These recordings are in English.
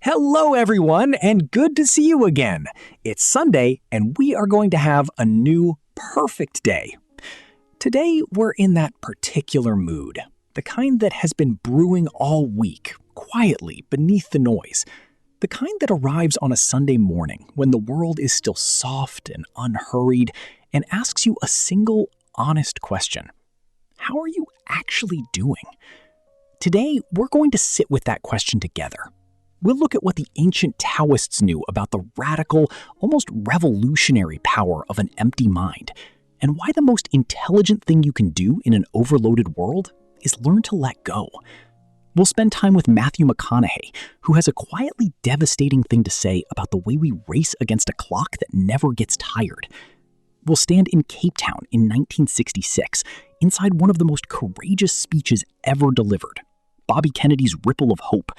Hello, everyone, and good to see you again. It's Sunday, and we are going to have a new, perfect day. Today, we're in that particular mood, the kind that has been brewing all week, quietly beneath the noise, the kind that arrives on a Sunday morning when the world is still soft and unhurried and asks you a single, honest question. How are you actually doing? Today, we're going to sit with that question together. We'll look at what the ancient Taoists knew about the radical, almost revolutionary power of an empty mind, and why the most intelligent thing you can do in an overloaded world is learn to let go. We'll spend time with Matthew McConaughey, who has a quietly devastating thing to say about the way we race against a clock that never gets tired. We'll stand in Cape Town in 1966, inside one of the most courageous speeches ever delivered, Bobby Kennedy's Ripple of Hope,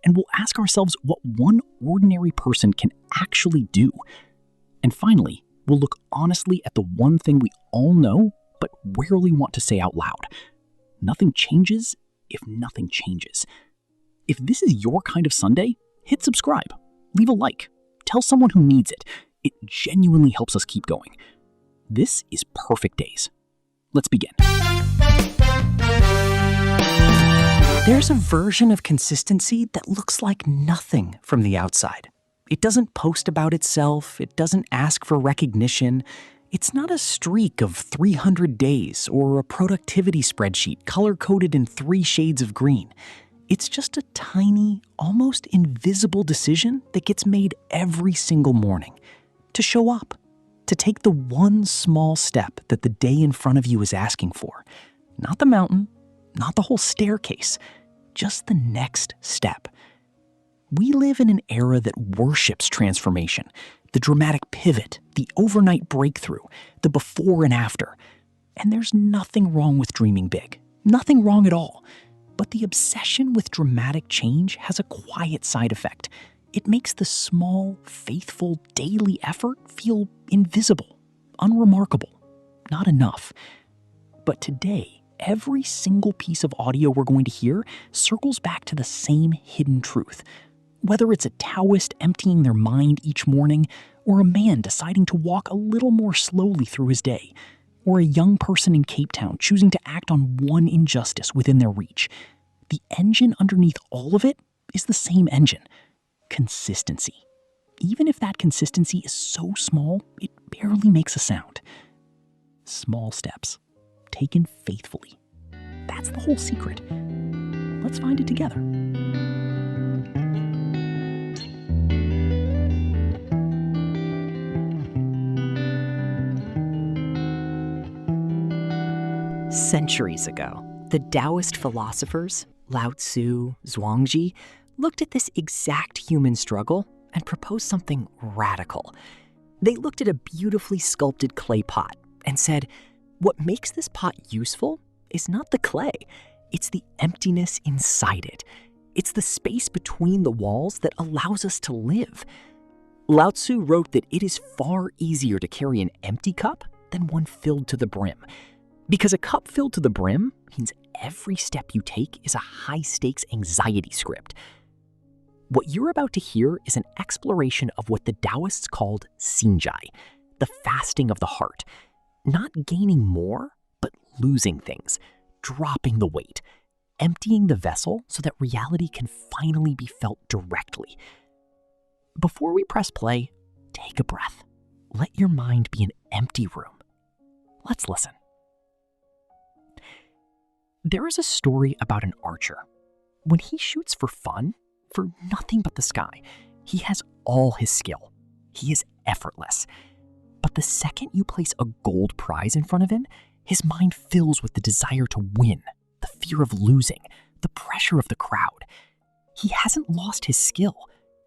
and we'll ask ourselves what one ordinary person can actually do. And finally, we'll look honestly at the one thing we all know but rarely want to say out loud. Nothing changes if nothing changes. If this is your kind of Sunday, hit subscribe, leave a like, tell someone who needs it. It genuinely helps us keep going. This is Perfect Days. Let's begin. There's a version of consistency that looks like nothing from the outside. It doesn't post about itself. It doesn't ask for recognition. It's not a streak of 300 days or a productivity spreadsheet color-coded in 3 shades of green. It's just a tiny, almost invisible decision that gets made every single morning. To show up. To take the one small step that the day in front of you is asking for. Not the mountain, not the whole staircase, just the next step. We live in an era that worships transformation, the dramatic pivot, the overnight breakthrough, the before and after. And there's nothing wrong with dreaming big, nothing wrong at all. But the obsession with dramatic change has a quiet side effect. It makes the small, faithful, daily effort feel invisible, unremarkable, not enough. But today, every single piece of audio we're going to hear circles back to the same hidden truth. Whether it's a Taoist emptying their mind each morning, or a man deciding to walk a little more slowly through his day, or a young person in Cape Town choosing to act on one injustice within their reach, the engine underneath all of it is the same engine. Consistency. Even if that consistency is so small, it barely makes a sound. Small steps, taken faithfully. That's the whole secret. Let's find it together. Centuries ago, the Taoist philosophers, Lao Tzu, Zhuangzi, looked at this exact human struggle and proposed something radical. They looked at a beautifully sculpted clay pot and said, what makes this pot useful is not the clay, it's the emptiness inside it. It's the space between the walls that allows us to live. Lao Tzu wrote that it is far easier to carry an empty cup than one filled to the brim. Because a cup filled to the brim means every step you take is a high-stakes anxiety script. What you're about to hear is an exploration of what the Taoists called Xinzhai, the fasting of the heart. Not gaining more, but losing things, dropping the weight, emptying the vessel so that reality can finally be felt directly. Before we press play, take a breath. Let your mind be an empty room. Let's listen. There is a story about an archer. When he shoots for fun, for nothing but the sky, he has all his skill. He is effortless. But the second you place a gold prize in front of him, his mind fills with the desire to win, the fear of losing, the pressure of the crowd. He hasn't lost his skill.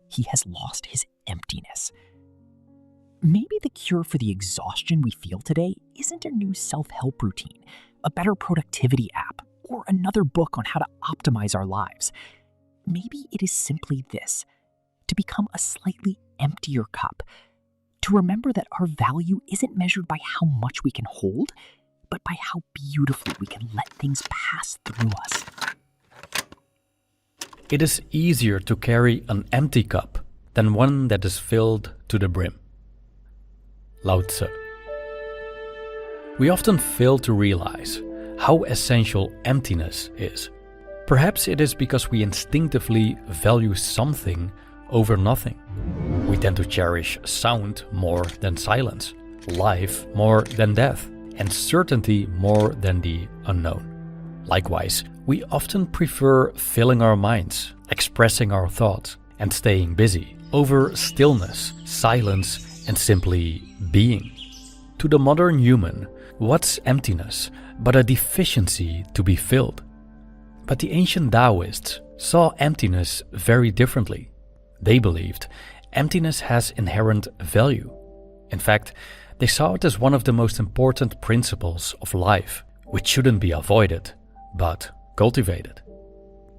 He has lost his emptiness. Maybe the cure for the exhaustion we feel today isn't a new self-help routine, a better productivity app, or another book on how to optimize our lives. Maybe it is simply this, to become a slightly emptier cup, to remember that our value isn't measured by how much we can hold, but by how beautifully we can let things pass through us. It is easier to carry an empty cup than one that is filled to the brim. Lao Tzu. We often fail to realize how essential emptiness is. Perhaps it is because we instinctively value something over nothing. We tend to cherish sound more than silence, life more than death, and certainty more than the unknown. Likewise, we often prefer filling our minds, expressing our thoughts, and staying busy over stillness, silence, and simply being. To the modern human, what's emptiness but a deficiency to be filled? But the ancient Taoists saw emptiness very differently. They believed emptiness has inherent value. In fact, they saw it as one of the most important principles of life, which shouldn't be avoided, but cultivated.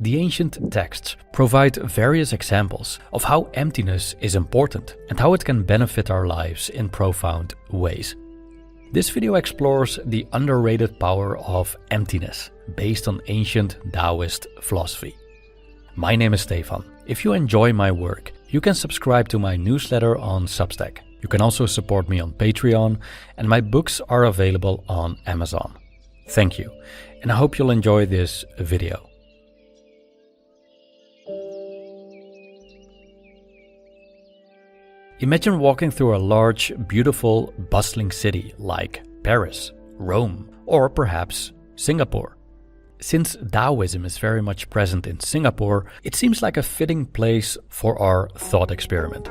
The ancient texts provide various examples of how emptiness is important and how it can benefit our lives in profound ways. This video explores the underrated power of emptiness based on ancient Taoist philosophy. My name is Stefan. If you enjoy my work, you can subscribe to my newsletter on Substack. You can also support me on Patreon, and my books are available on Amazon. Thank you, and I hope you'll enjoy this video. Imagine walking through a large, beautiful, bustling city like Paris, Rome, or perhaps Singapore. Since Taoism is very much present in Singapore, it seems like a fitting place for our thought experiment.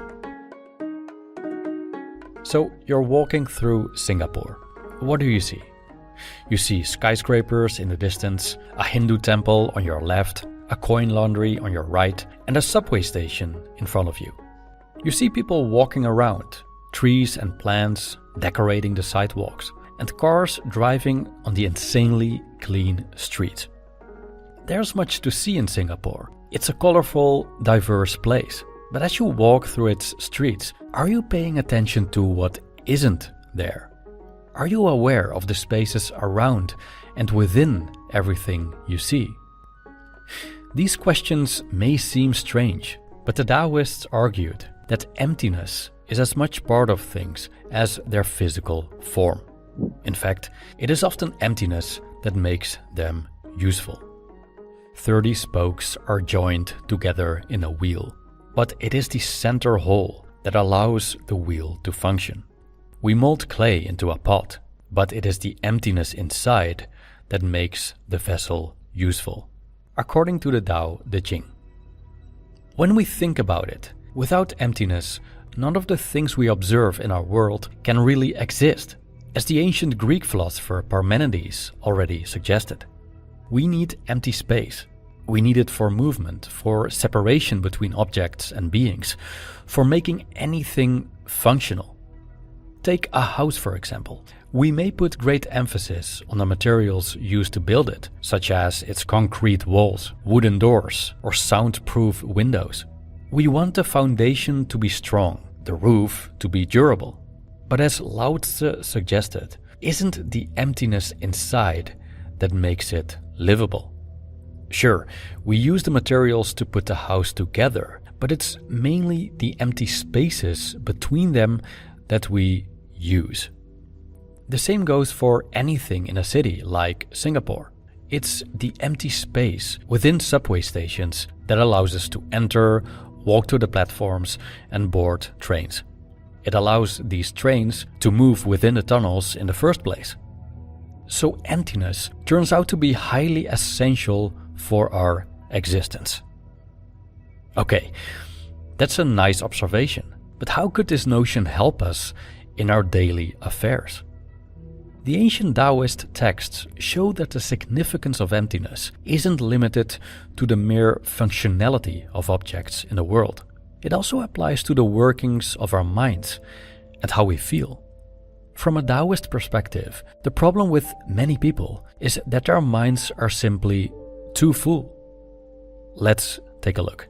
So you're walking through Singapore. What do you see? You see skyscrapers in the distance, a Hindu temple on your left, a coin laundry on your right, and a subway station in front of you. You see people walking around, trees and plants decorating the sidewalks, and cars driving on the insanely clean streets. There's much to see in Singapore. It's a colorful, diverse place. But as you walk through its streets, are you paying attention to what isn't there? Are you aware of the spaces around and within everything you see? These questions may seem strange, but the Taoists argued that emptiness is as much part of things as their physical form. In fact, it is often emptiness that makes them useful. 30 spokes are joined together in a wheel, but it is the center hole that allows the wheel to function. We mold clay into a pot, but it is the emptiness inside that makes the vessel useful, according to the Tao Te Ching. When we think about it, without emptiness, none of the things we observe in our world can really exist. As the ancient Greek philosopher Parmenides already suggested, we need empty space. We need it for movement, for separation between objects and beings, for making anything functional. Take a house, for example. We may put great emphasis on the materials used to build it, such as its concrete walls, wooden doors, or soundproof windows. We want the foundation to be strong, the roof to be durable. But as Lao Tzu suggested, isn't the emptiness inside that makes it livable? Sure, we use the materials to put the house together, but it's mainly the empty spaces between them that we use. The same goes for anything in a city like Singapore. It's the empty space within subway stations that allows us to enter, walk to the platforms, and board trains. It allows these trains to move within the tunnels in the first place. So emptiness turns out to be highly essential for our existence. Okay, that's a nice observation, but how could this notion help us in our daily affairs? The ancient Taoist texts show that the significance of emptiness isn't limited to the mere functionality of objects in the world. It also applies to the workings of our minds and how we feel. From a Taoist perspective, the problem with many people is that their minds are simply too full. Let's take a look.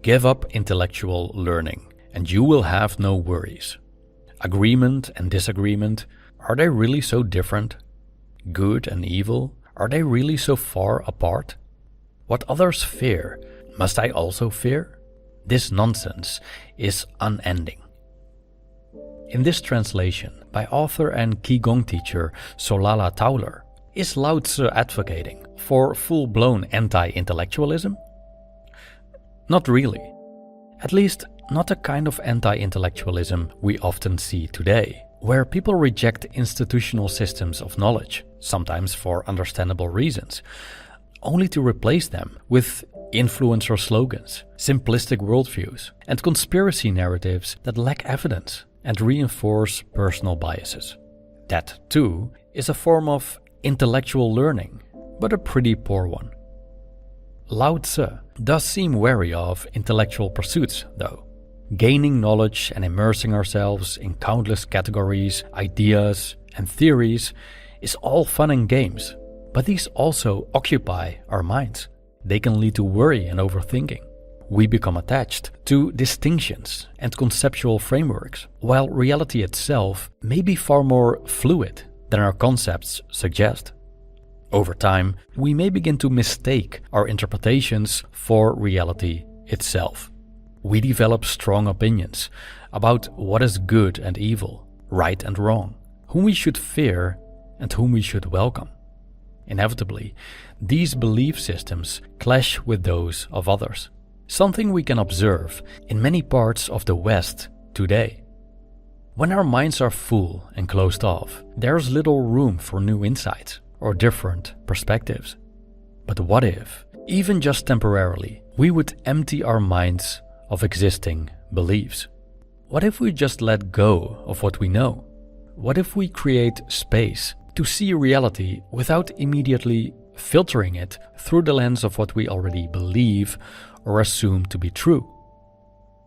Give up intellectual learning, and you will have no worries. Agreement and disagreement, are they really so different? Good and evil, Are they really so far apart? What others fear, must I also fear? This nonsense is unending. In this translation, by author and Qigong teacher Solala Tauler, is Lao Tzu advocating for full-blown anti-intellectualism? Not really. At least, not the kind of anti-intellectualism we often see today, where people reject institutional systems of knowledge, sometimes for understandable reasons, only to replace them with influencer slogans, simplistic worldviews, and conspiracy narratives that lack evidence and reinforce personal biases. That, too, is a form of intellectual learning, but a pretty poor one. Lao Tzu does seem wary of intellectual pursuits, though. Gaining knowledge and immersing ourselves in countless categories, ideas, and theories is all fun and games, but these also occupy our minds. They can lead to worry and overthinking. We become attached to distinctions and conceptual frameworks, while reality itself may be far more fluid than our concepts suggest. Over time, we may begin to mistake our interpretations for reality itself. We develop strong opinions about what is good and evil, right and wrong, whom we should fear and whom we should welcome. Inevitably, these belief systems clash with those of others, something we can observe in many parts of the West today. When our minds are full and closed off, there's little room for new insights or different perspectives. But what if, even just temporarily, we would empty our minds of existing beliefs? What if we just let go of what we know? What if we create space to see reality without immediately filtering it through the lens of what we already believe or assume to be true?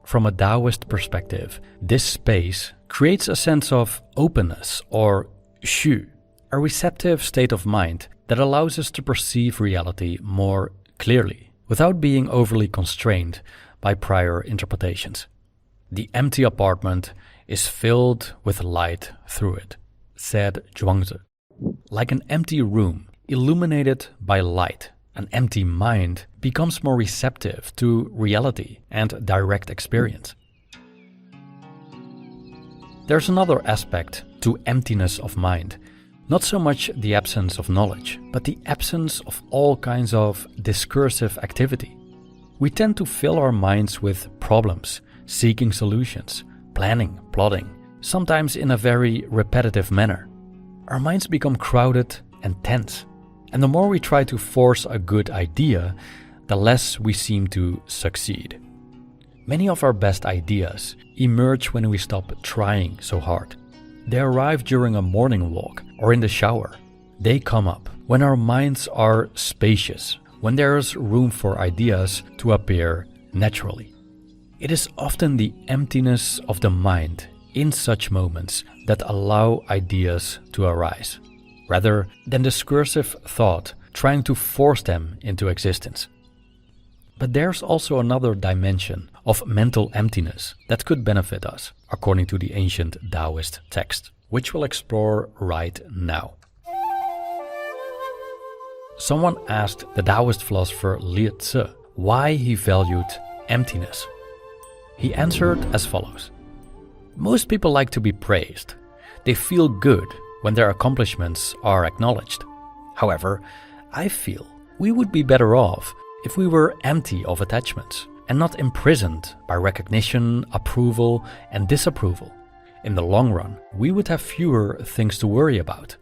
From a Taoist perspective, this space creates a sense of openness or xu, a receptive state of mind that allows us to perceive reality more clearly, without being overly constrained by prior interpretations. The empty apartment is filled with light through it, said Zhuangzi. Like an empty room illuminated by light, an empty mind becomes more receptive to reality and direct experience. There's another aspect to emptiness of mind. Not so much the absence of knowledge, but the absence of all kinds of discursive activity. We tend to fill our minds with problems, seeking solutions, planning, plotting, sometimes in a very repetitive manner. Our minds become crowded and tense, and the more we try to force a good idea, the less we seem to succeed. Many of our best ideas emerge when we stop trying so hard. They arrive during a morning walk or in the shower. They come up when our minds are spacious, when there is room for ideas to appear naturally. It is often the emptiness of the mind in such moments that allow ideas to arise, rather than discursive thought trying to force them into existence. But there's also another dimension of mental emptiness that could benefit us, according to the ancient Taoist text, which we'll explore right now. Someone asked the Taoist philosopher Lao Tzu why he valued emptiness. He answered as follows: most people like to be praised. They feel good when their accomplishments are acknowledged. However, I feel we would be better off if we were empty of attachments and not imprisoned by recognition, approval, and disapproval. In the long run, we would have fewer things to worry about.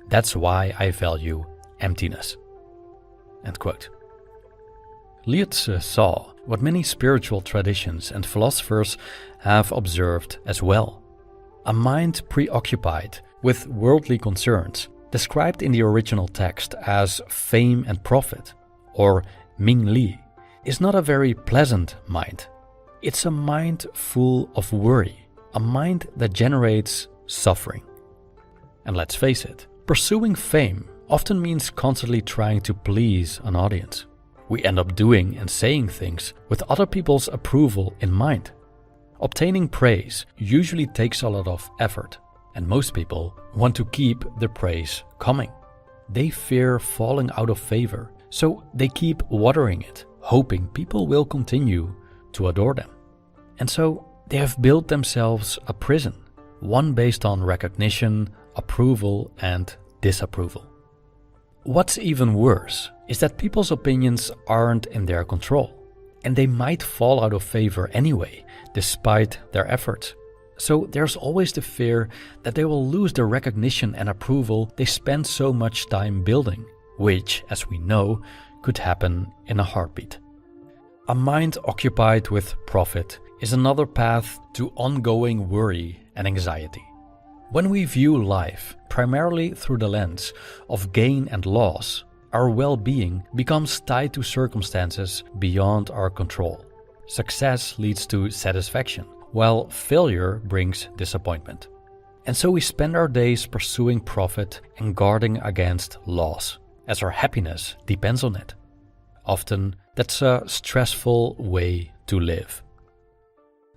That's why I value emptiness. End quote. Lao Tzu saw what many spiritual traditions and philosophers have observed as well: a mind preoccupied with worldly concerns, described in the original text as fame and profit, or Ming Li, is not a very pleasant mind. It's a mind full of worry, a mind that generates suffering. And let's face it, pursuing fame often means constantly trying to please an audience. We end up doing and saying things with other people's approval in mind. Obtaining praise usually takes a lot of effort, and most people want to keep the praise coming. they fear falling out of favor, so they keep watering it, hoping people will continue to adore them. And so they have built themselves a prison, one based on recognition, approval, and disapproval. What's even worse is that people's opinions aren't in their control, and they might fall out of favor anyway, despite their efforts. So there's always the fear that they will lose the recognition and approval they spent so much time building, which, as we know, could happen in a heartbeat. A mind occupied with profit is another path to ongoing worry and anxiety. When we view life primarily through the lens of gain and loss, our well-being becomes tied to circumstances beyond our control. Success leads to satisfaction, while failure brings disappointment. And so we spend our days pursuing profit and guarding against loss, as our happiness depends on it. Often, that's a stressful way to live.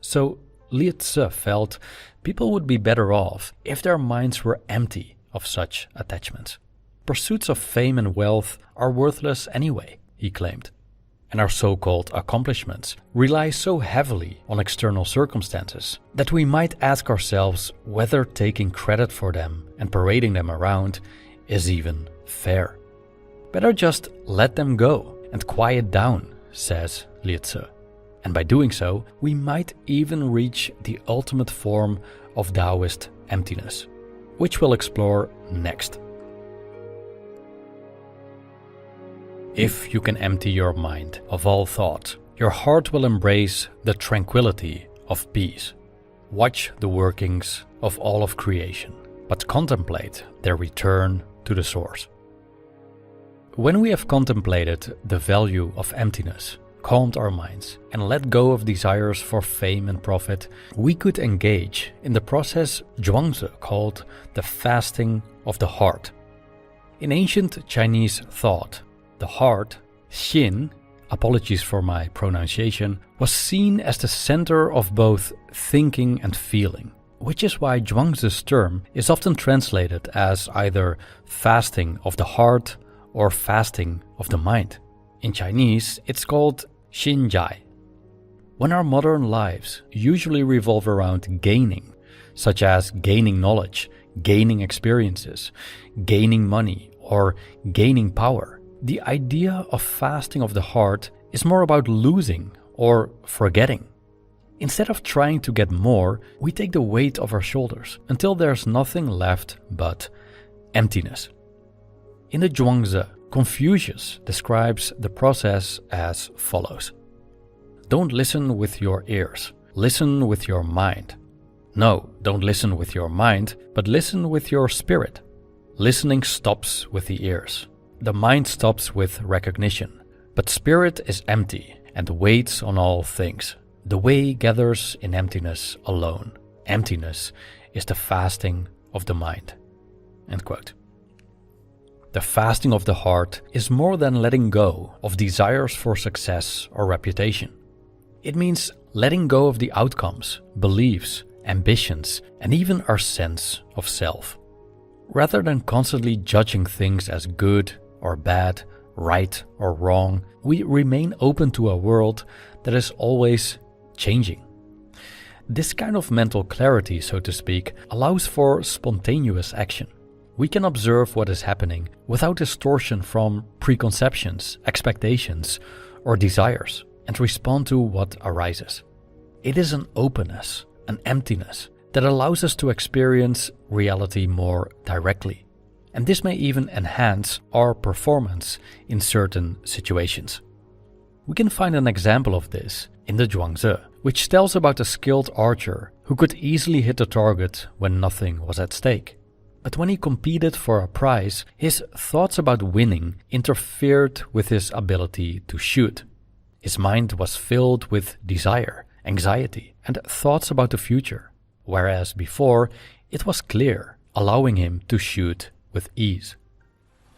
So, Lietze felt people would be better off if their minds were empty of such attachments. Pursuits of fame and wealth are worthless anyway, he claimed. And our so-called accomplishments rely so heavily on external circumstances that we might ask ourselves whether taking credit for them and parading them around is even fair. Better just let them go and quiet down, says Lietze. And by doing so, we might even reach the ultimate form of Taoist emptiness, which we'll explore next. If you can empty your mind of all thought, your heart will embrace the tranquility of peace. Watch the workings of all of creation, but contemplate their return to the source. When we have contemplated the value of emptiness, calmed our minds, and let go of desires for fame and profit, we could engage in the process Zhuangzi called the fasting of the heart. In ancient Chinese thought, the heart, Xin, apologies for my pronunciation, was seen as the center of both thinking and feeling, which is why Zhuangzi's term is often translated as either fasting of the heart or fasting of the mind. In Chinese, it's called Xinzhai. When our modern lives usually revolve around gaining, such as gaining knowledge, gaining experiences, gaining money, or gaining power, the idea of fasting of the heart is more about losing or forgetting. Instead of trying to get more, we take the weight off our shoulders until there's nothing left but emptiness. In the Zhuangzi, Confucius describes the process as follows. Don't listen with your ears, listen with your mind. No, don't listen with your mind, but listen with your spirit. Listening stops with the ears. The mind stops with recognition, but spirit is empty and waits on all things. The way gathers in emptiness alone. Emptiness is the fasting of the mind. End quote. The fasting of the heart is more than letting go of desires for success or reputation. It means letting go of the outcomes, beliefs, ambitions, and even our sense of self. Rather than constantly judging things as good or bad, right or wrong, we remain open to a world that is always changing. This kind of mental clarity, so to speak, allows for spontaneous action. We can observe what is happening without distortion from preconceptions, expectations, or desires, and respond to what arises. It is an openness, an emptiness, that allows us to experience reality more directly. And this may even enhance our performance in certain situations. We can find an example of this in the Zhuangzi, which tells about a skilled archer who could easily hit the target when nothing was at stake. But when he competed for a prize, his thoughts about winning interfered with his ability to shoot. His mind was filled with desire, anxiety, and thoughts about the future, whereas before it was clear, allowing him to shoot with ease.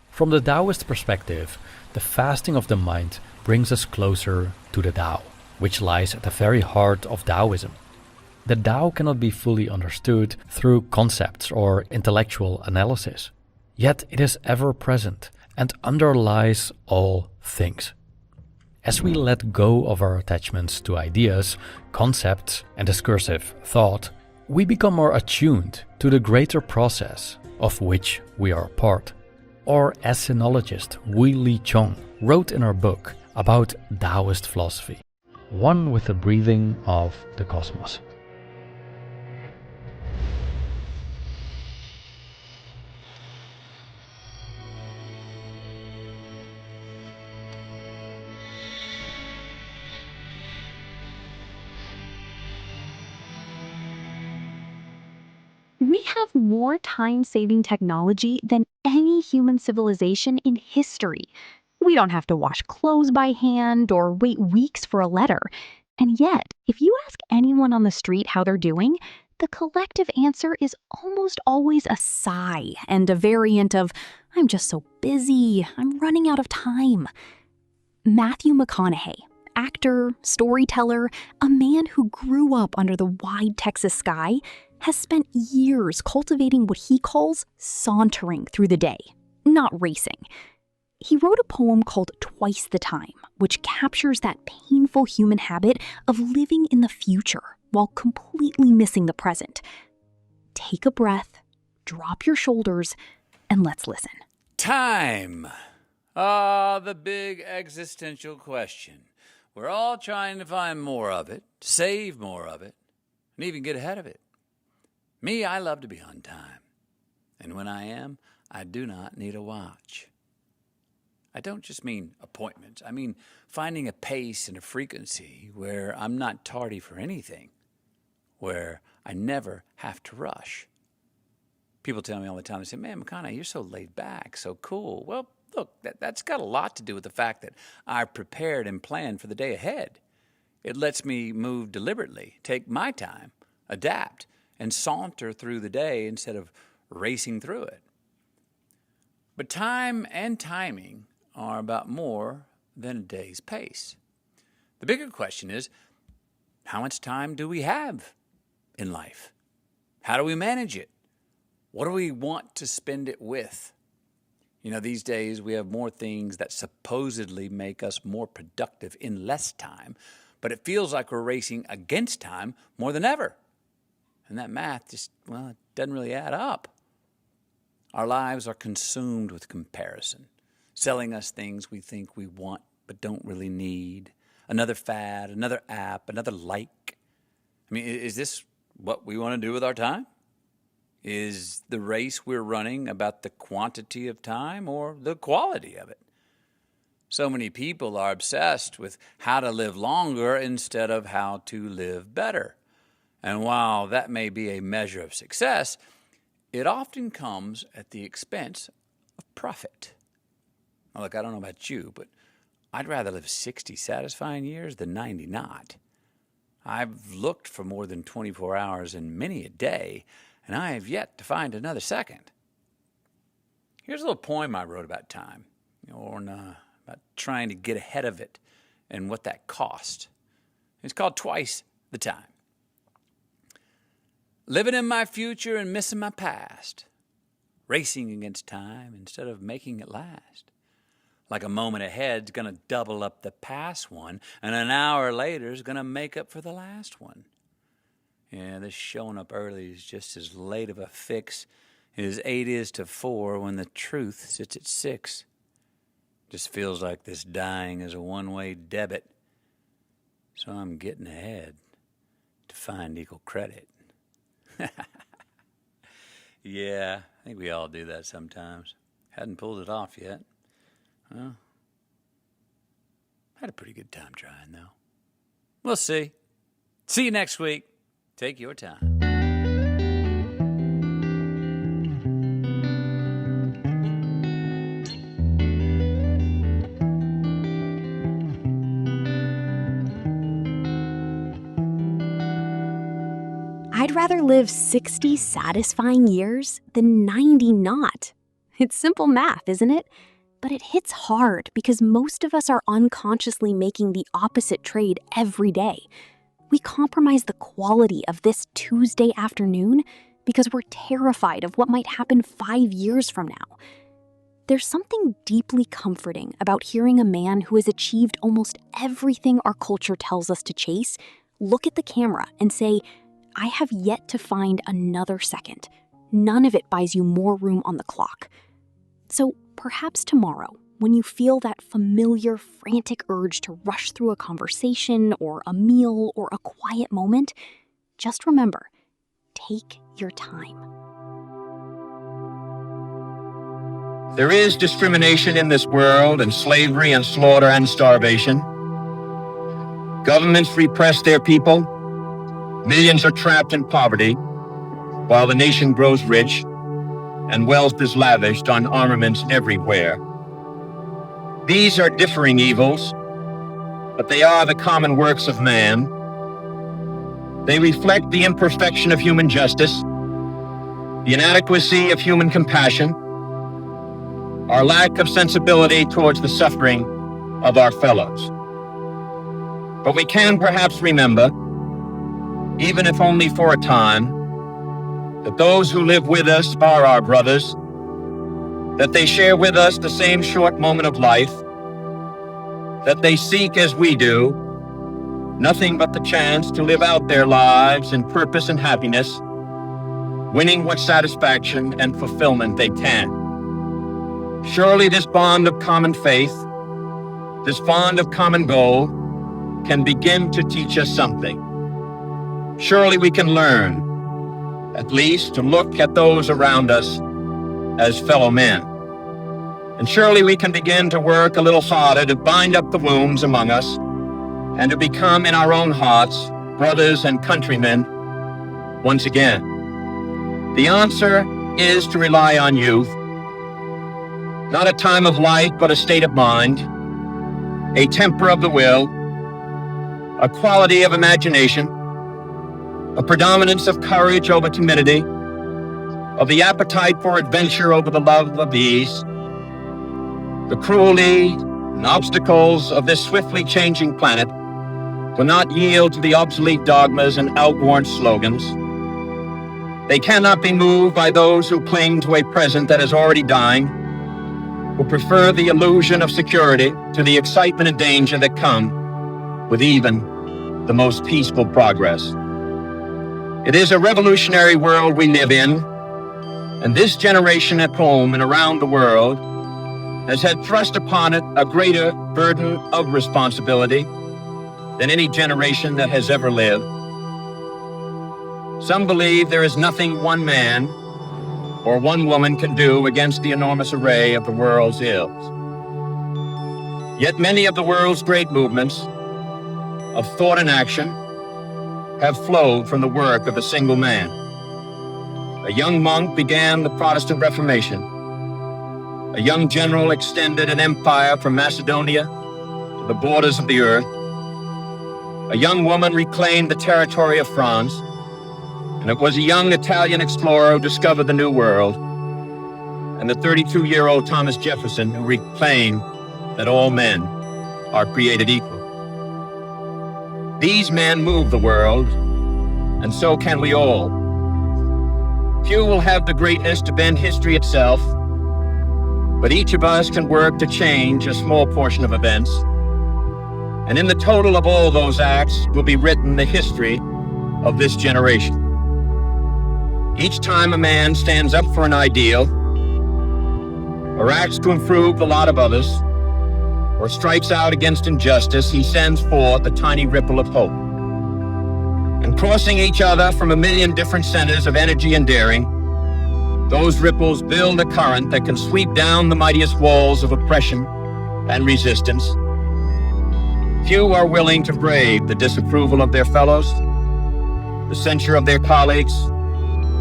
From the Taoist perspective, the fasting of the mind brings us closer to the Tao, which lies at the very heart of Taoism. The Tao cannot be fully understood through concepts or intellectual analysis. yet it is ever present and underlies all things. As we let go of our attachments to ideas, concepts, and discursive thought, we become more attuned to the greater process of which we are a part. Or as sinologist Wei Li Chong wrote in her book about Taoist philosophy, one with the breathing of the cosmos. We have more time-saving technology than any human civilization in history. We don't have to wash clothes by hand or wait weeks for a letter. And yet, if you ask anyone on the street how they're doing, the collective answer is almost always a sigh and a variant of, "I'm just so busy, I'm running out of time." Matthew McConaughey, actor, storyteller, a man who grew up under the wide Texas sky, has spent years cultivating what he calls sauntering through the day, not racing. He wrote a poem called Twice the Time, which captures that painful human habit of living in the future while completely missing the present. Take a breath, drop your shoulders, and let's listen. Time. Ah, the big existential question. We're all trying to find more of it, save more of it, and even get ahead of it. Me, I love to be on time. And when I am, I do not need a watch. I don't just mean appointments. I mean finding a pace and a frequency where I'm not tardy for anything, where I never have to rush. People tell me all the time, they say, "Man, McConaughey, you're so laid back, so cool." Well, look, that's got a lot to do with the fact that I've prepared and planned for the day ahead. It lets me move deliberately, take my time, adapt, and saunter through the day instead of racing through it. But time and timing are about more than a day's pace. The bigger question is, how much time do we have in life? How do we manage it? What do we want to spend it with? You know, these days we have more things that supposedly make us more productive in less time, but it feels like we're racing against time more than ever. And that math just, well, it doesn't really add up. Our lives are consumed with comparison, selling us things we think we want but don't really need. Another fad, another app, another like. I mean, is this what we want to do with our time? Is the race we're running about the quantity of time or the quality of it? So many people are obsessed with how to live longer instead of how to live better. And while that may be a measure of success, it often comes at the expense of profit. Now, look, I don't know about you, but I'd rather live 60 satisfying years than 90 not. I've looked for more than 24 hours in many a day, and I have yet to find another second. Here's a little poem I wrote about time, about trying to get ahead of it and what that cost. It's called Twice the Time. Living in my future and missing my past. Racing against time instead of making it last. Like a moment ahead's gonna double up the past one, and an hour later is gonna make up for the last one. Yeah, this showing up early is just as late of a fix as 8 is to 4 when the truth sits at 6. Just feels like this dying is a one-way debit. So I'm getting ahead to find equal credit. Yeah, I think we all do that sometimes. Hadn't pulled it off yet. Well, had a pretty good time trying, though. We'll see. See you next week. Take your time. I'd rather live 60 satisfying years than 90 not. It's simple math, isn't it? But it hits hard because most of us are unconsciously making the opposite trade every day. We compromise the quality of this Tuesday afternoon because we're terrified of what might happen 5 years from now. There's something deeply comforting about hearing a man who has achieved almost everything our culture tells us to chase look at the camera and say, "I have yet to find another second. None of it buys you more room on the clock." So perhaps tomorrow, when you feel that familiar, frantic urge to rush through a conversation or a meal or a quiet moment, just remember, take your time. There is discrimination in this world, and slavery and slaughter and starvation. Governments repress their people. Millions are trapped in poverty, while the nation grows rich and wealth is lavished on armaments everywhere. These are differing evils, but they are the common works of man. They reflect the imperfection of human justice, the inadequacy of human compassion, our lack of sensibility towards the suffering of our fellows. But we can perhaps remember, even if only for a time, that those who live with us are our brothers, that they share with us the same short moment of life, that they seek, as we do, nothing but the chance to live out their lives in purpose and happiness, winning what satisfaction and fulfillment they can. Surely this bond of common faith, this bond of common goal, can begin to teach us something. Surely we can learn, at least, to look at those around us as fellow men. And surely we can begin to work a little harder to bind up the wounds among us and to become in our own hearts brothers and countrymen once again. The answer is to rely on youth. Not a time of light, but a state of mind, a temper of the will, a quality of imagination, a predominance of courage over timidity, of the appetite for adventure over the love of ease. The cruelty and obstacles of this swiftly changing planet will not yield to the obsolete dogmas and outworn slogans. They cannot be moved by those who cling to a present that is already dying, who prefer the illusion of security to the excitement and danger that come with even the most peaceful progress. It is a revolutionary world we live in, and this generation at home and around the world has had thrust upon it a greater burden of responsibility than any generation that has ever lived. Some believe there is nothing one man or one woman can do against the enormous array of the world's ills. Yet many of the world's great movements of thought and action have flowed from the work of a single man. A young monk began the Protestant Reformation. A young general extended an empire from Macedonia to the borders of the earth. A young woman reclaimed the territory of France, and it was a young Italian explorer who discovered the New World, and the 32-year-old Thomas Jefferson who reclaimed that all men are created equal. These men move the world, and so can we all. Few will have the greatness to bend history itself, but each of us can work to change a small portion of events, and in the total of all those acts will be written the history of this generation. Each time a man stands up for an ideal, or acts to improve the lot of others, or strikes out against injustice, he sends forth a tiny ripple of hope. And crossing each other from a million different centers of energy and daring, those ripples build a current that can sweep down the mightiest walls of oppression and resistance. Few are willing to brave the disapproval of their fellows, the censure of their colleagues,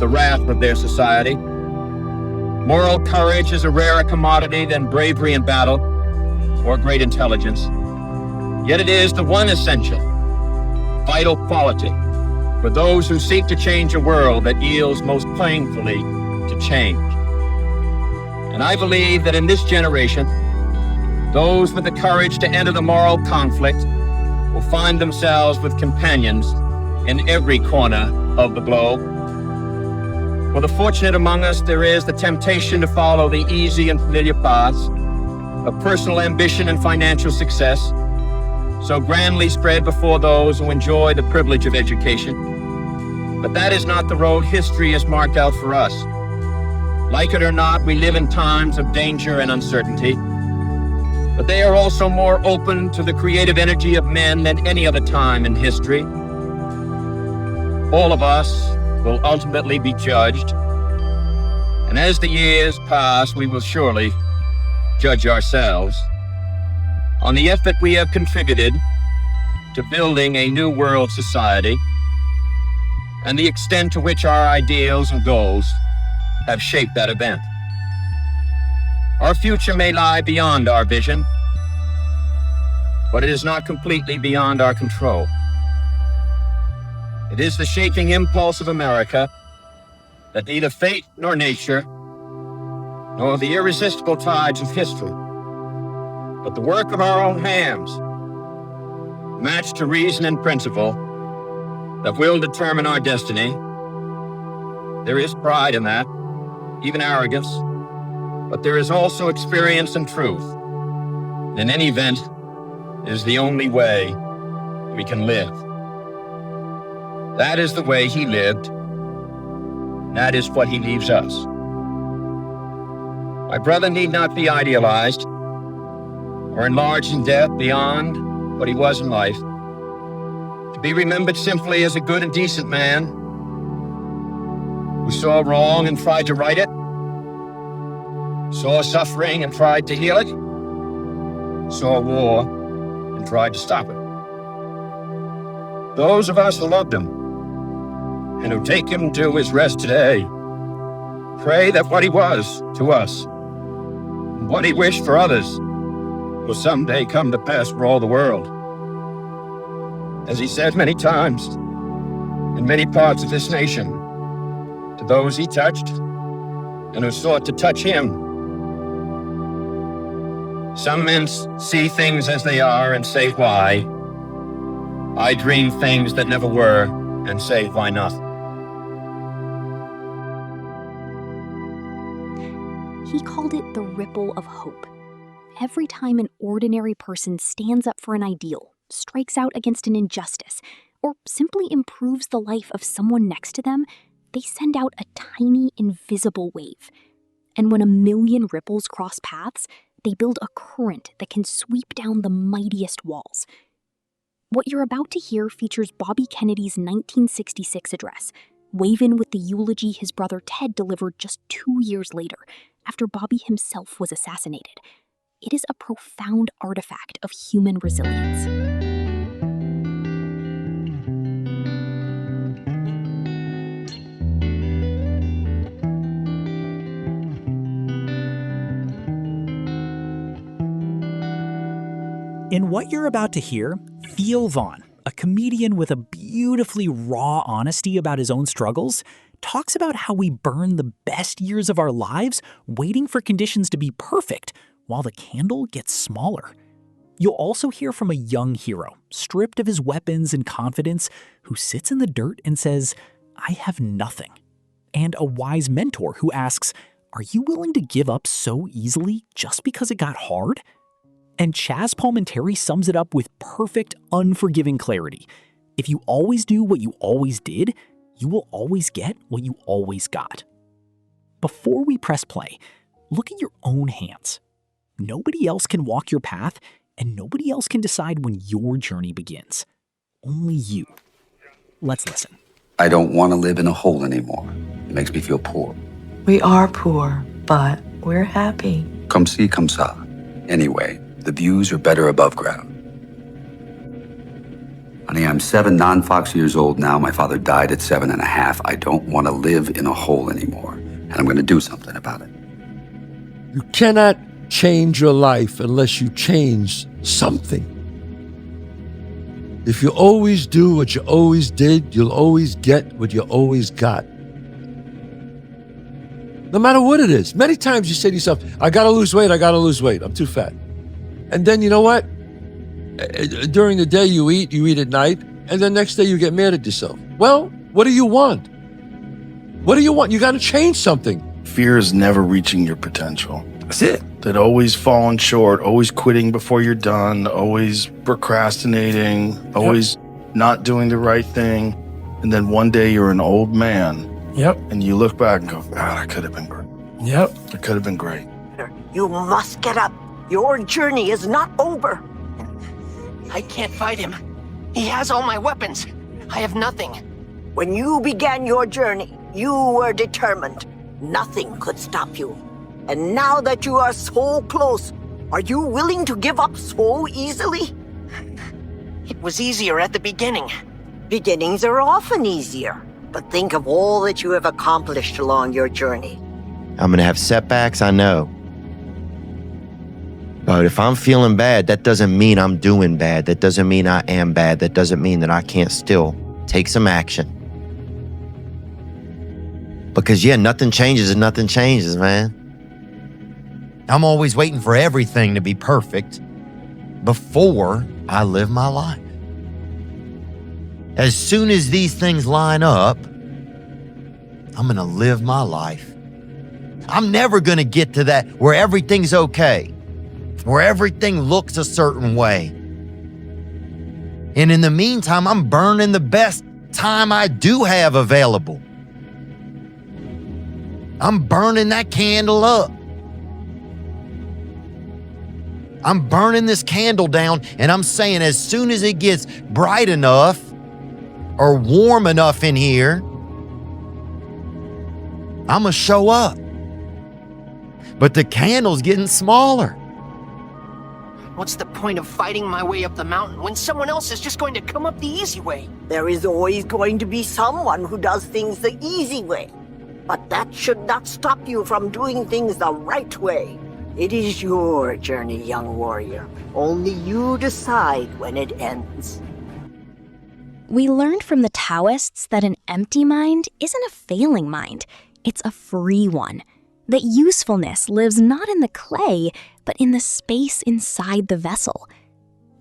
the wrath of their society. Moral courage is a rarer commodity than bravery in battle or great intelligence. Yet it is the one essential, vital quality for those who seek to change a world that yields most painfully to change. And I believe that in this generation, those with the courage to enter the moral conflict will find themselves with companions in every corner of the globe. For the fortunate among us, there is the temptation to follow the easy and familiar paths of personal ambition and financial success, so grandly spread before those who enjoy the privilege of education. But that is not the road history has marked out for us. Like it or not, we live in times of danger and uncertainty, but they are also more open to the creative energy of men than any other time in history. All of us will ultimately be judged, and as the years pass, we will surely judge ourselves on the effort we have contributed to building a new world society and the extent to which our ideals and goals have shaped that event. Our future may lie beyond our vision, but it is not completely beyond our control. It is the shaping impulse of America that neither fate nor nature, nor the irresistible tides of history, but the work of our own hands, matched to reason and principle, that will determine our destiny. There is pride in that, even arrogance, but there is also experience and truth. In any event, it is the only way we can live. That is the way he lived. That is what he leaves us. My brother need not be idealized or enlarged in death beyond what he was in life, to be remembered simply as a good and decent man who saw wrong and tried to right it, saw suffering and tried to heal it, saw war and tried to stop it. Those of us who loved him and who take him to his rest today pray that what he was to us, and what he wished for others, will someday come to pass for all the world. As he said many times in many parts of this nation, to those he touched and who sought to touch him. Some men see things as they are and say, why? I dream things that never were and say, why not? He called it the ripple of hope. Every time an ordinary person stands up for an ideal, strikes out against an injustice, or simply improves the life of someone next to them, they send out a tiny, invisible wave. And when 1 million ripples cross paths, they build a current that can sweep down the mightiest walls. What you're about to hear features Bobby Kennedy's 1966 address, woven with the eulogy his brother Ted delivered just 2 years later, after Bobby himself was assassinated. It is a profound artifact of human resilience. In what you're about to hear, Theo Von, a comedian with a beautifully raw honesty about his own struggles, talks about how we burn the best years of our lives waiting for conditions to be perfect, while the candle gets smaller. You'll also hear from a young hero, stripped of his weapons and confidence, who sits in the dirt and says, I have nothing. And a wise mentor who asks, are you willing to give up so easily just because it got hard? And Chazz Palminteri sums it up with perfect, unforgiving clarity. If you always do what you always did, you will always get what you always got. Before we press play, look at your own hands. Nobody else can walk your path, and nobody else can decide when your journey begins. Only you. Let's listen. I don't want to live in a hole anymore. It makes me feel poor. We are poor, but we're happy. Come see, come sa. Anyway, the views are better above ground. Honey, I'm 7 non-Fox years old now. My father died at 7.5. I don't want to live in a hole anymore, and I'm going to do something about it. You cannot change your life unless you change something. If you always do what you always did, you'll always get what you always got. No matter what it is. Many times you say to yourself, I gotta lose weight, I'm too fat. And then you know what? During the day you eat at night, and then next day you get mad at yourself. Well, what do you want? What do you want? You got to change something. Fear is never reaching your potential. That's it. That always falling short, always quitting before you're done, always procrastinating, always not doing the right thing. And then one day you're an old man. Yep. And you look back and go, God, I could have been great. Yep. It could have been great. You must get up. Your journey is not over. I can't fight him. He has all my weapons. I have nothing. When you began your journey, you were determined. Nothing could stop you. And now that you are so close, are you willing to give up so easily? It was easier at the beginning. Beginnings are often easier. But think of all that you have accomplished along your journey. I'm gonna have setbacks, I know. But if I'm feeling bad, that doesn't mean I'm doing bad. That doesn't mean I am bad. That doesn't mean that I can't still take some action. Because nothing changes and nothing changes, man. I'm always waiting for everything to be perfect before I live my life. As soon as these things line up, I'm gonna live my life. I'm never gonna get to that where everything's okay, where everything looks a certain way. And in the meantime, I'm burning the best time I do have available. I'm burning that candle up. I'm burning this candle down, and I'm saying as soon as it gets bright enough or warm enough in here, I'm gonna show up. But the candle's getting smaller. What's the point of fighting my way up the mountain when someone else is just going to come up the easy way? There is always going to be someone who does things the easy way. But that should not stop you from doing things the right way. It is your journey, young warrior. Only you decide when it ends. We learned from the Taoists that an empty mind isn't a failing mind, it's a free one. That usefulness lives not in the clay, but in the space inside the vessel.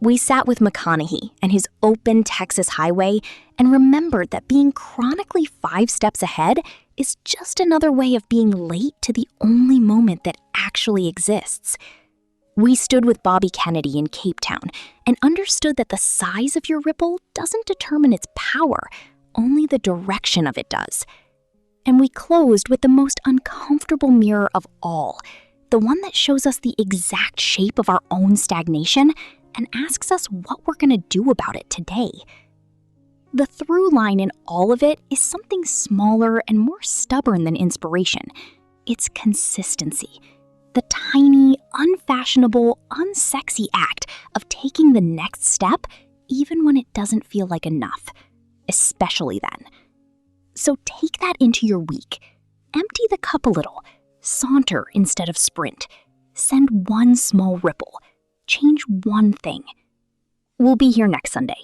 We sat with McConaughey and his open Texas highway and remembered that being chronically 5 steps ahead is just another way of being late to the only moment that actually exists. We stood with Bobby Kennedy in Cape Town and understood that the size of your ripple doesn't determine its power, only the direction of it does. And we closed with the most uncomfortable mirror of all, the one that shows us the exact shape of our own stagnation and asks us what we're going to do about it today. The through line in all of it is something smaller and more stubborn than inspiration. It's consistency. The tiny, unfashionable, unsexy act of taking the next step even when it doesn't feel like enough, especially then. So take that into your week. Empty the cup a little. Saunter instead of sprint. Send one small ripple. Change one thing. We'll be here next Sunday.